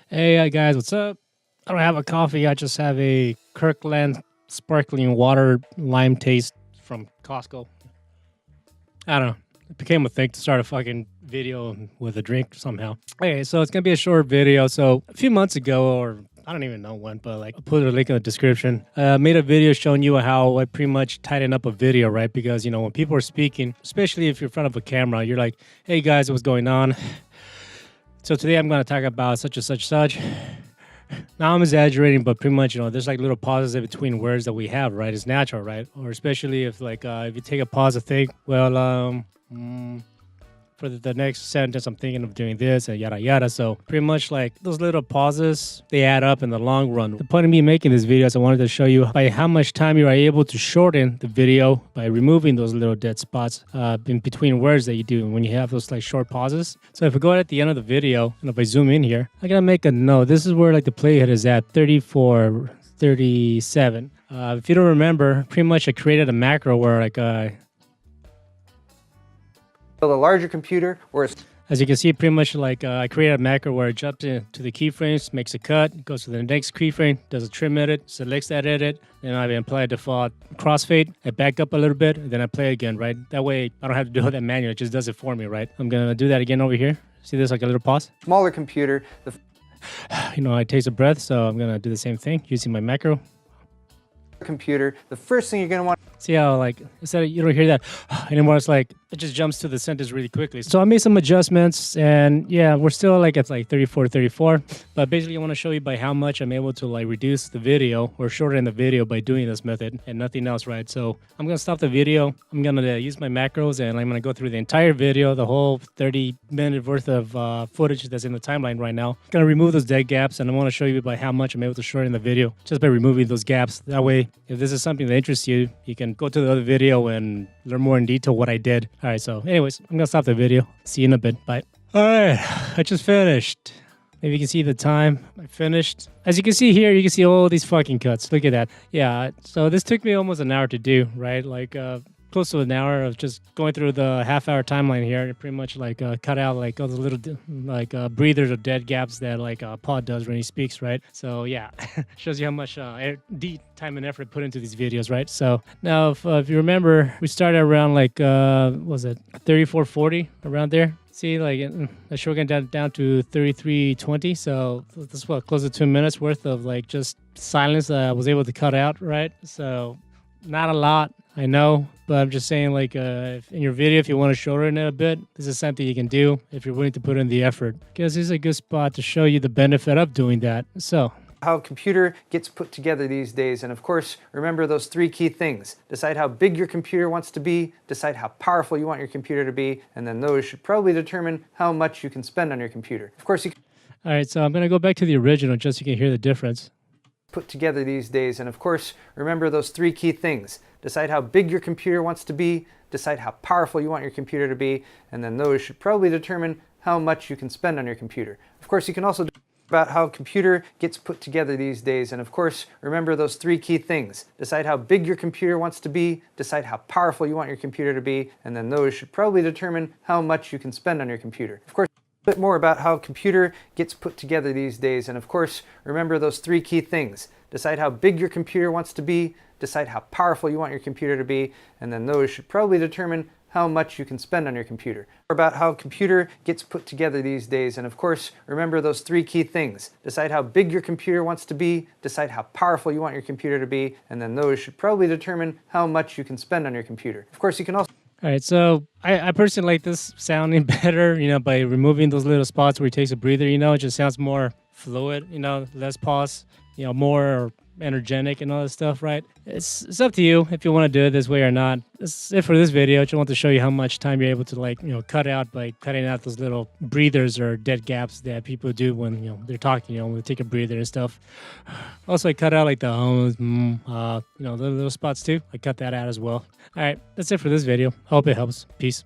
Hey guys, what's up? I don't have a coffee. I just have a Kirkland sparkling water lime taste from Costco. I don't know. It became a thing to start a fucking video with a drink somehow. Okay, so it's gonna be a short video. So a few months ago, or I don't even know when, but like I'll put a link in the description. Made a video showing you how I pretty much tighten up a video, right? Because when people are speaking, especially if you're in front of a camera, you're like, "Hey guys, what's going on?" So today I'm gonna talk about such and such. Now I'm exaggerating, but pretty much, there's like little pauses in between words that we have, right? It's natural, right? Or especially if if you take a pause to think, well, for the next sentence, I'm thinking of doing this and yada yada. So pretty much like those little pauses, they add up in the long run. The point of me making this video is I wanted to show you by how much time you are able to shorten the video by removing those little dead spots in between words that you do when you have those like short pauses. So if we go at the end of the video, and if I zoom in here, I'm gonna make a note. This is where like the playhead is at 34, 37. If you don't remember, pretty much I created a macro where like a larger computer or as you can see, pretty much like I created a macro where it jumps into the keyframes, makes a cut, goes to the next keyframe, does a trim edit, selects that edit, then I apply a default crossfade, I back up a little bit, and then I play again, right? That way I don't have to do that manually, it just does it for me, right? I'm gonna do that again over here. See this, like a little pause? smaller computer. I taste a breath, so I'm gonna do the same thing using my macro. Computer, the first thing you're going to want. See how like instead of, you don't hear that anymore, it's like it just jumps to the sentence really quickly. So I made some adjustments, and yeah, we're still like it's like 34, but basically I want to show you by how much I'm able to like reduce the video or shorten the video by doing this method and nothing else, right? So I'm gonna stop the video, I'm gonna use my macros, and I'm gonna go through the entire video, the whole 30-minute worth of footage that's in the timeline right now. I'm gonna remove those dead gaps, and I want to show you by how much I'm able to shorten the video just by removing those gaps. That way, if this is something that interests you, you can go to the other video and learn more in detail what I did. All right, so anyways, I'm gonna stop the video. See you in a bit. Bye. All right, I just finished. Maybe you can see the time I finished. As you can see here, you can see all these fucking cuts. Look at that. Yeah, so this took me almost an hour to do, right? Like close to an hour of just going through the half-hour timeline here. It pretty much like cut out like all the little breathers or dead gaps that like Pod does when he speaks, right? So yeah, shows you how much time and effort put into these videos, right? So now if you remember, we started around like was it 34:40 around there? See, like the show went down to 33:20. So that's what, close to 2 minutes worth of like just silence that I was able to cut out, right? So not a lot, I know, but I'm just saying, like, in your video, if you want to shorten it a bit, this is something you can do if you're willing to put in the effort, because this is a good spot to show you the benefit of doing that. So How a computer gets put together these days, and of course, remember those three key things. Decide how big your computer wants to be, decide how powerful you want your computer to be, and then those should probably determine how much you can spend on your computer. Of course, you can all right, so I'm going to go back to the original just so you can hear the difference. Put together these days, and of course, remember those three key things. Decide how big your computer wants to be, decide how powerful you want your computer to be, and then those should probably determine how much you can spend on your computer. Of course, you can also about how a computer gets put together these days, and of course, remember those three key things. Decide how big your computer wants to be, decide how powerful you want your computer to be, and then those should probably determine how much you can spend on your computer. Of course, bit more about how a computer gets put together these days, and of course, remember those three key things. Decide how big your computer wants to be, decide how powerful you want your computer to be, and then those should probably determine how much you can spend on your computer. About how a computer gets put together these days, and of course, remember those three key things. Decide how big your computer wants to be, decide how powerful you want your computer to be, and then those should probably determine how much you can spend on your computer. Of course, you can also all right, so I personally like this sounding better, by removing those little spots where he takes a breather, it just sounds more fluid, less pause, more energetic and all that stuff, right? It's up to you if you want to do it this way or not. That's it for this video. I just want to show you how much time you're able to cut out by cutting out those little breathers or dead gaps that people do when they're talking, when they take a breather and stuff. Also, I cut out like the the little spots too. I cut that out as well. All right, that's it for this video. Hope it helps. Peace.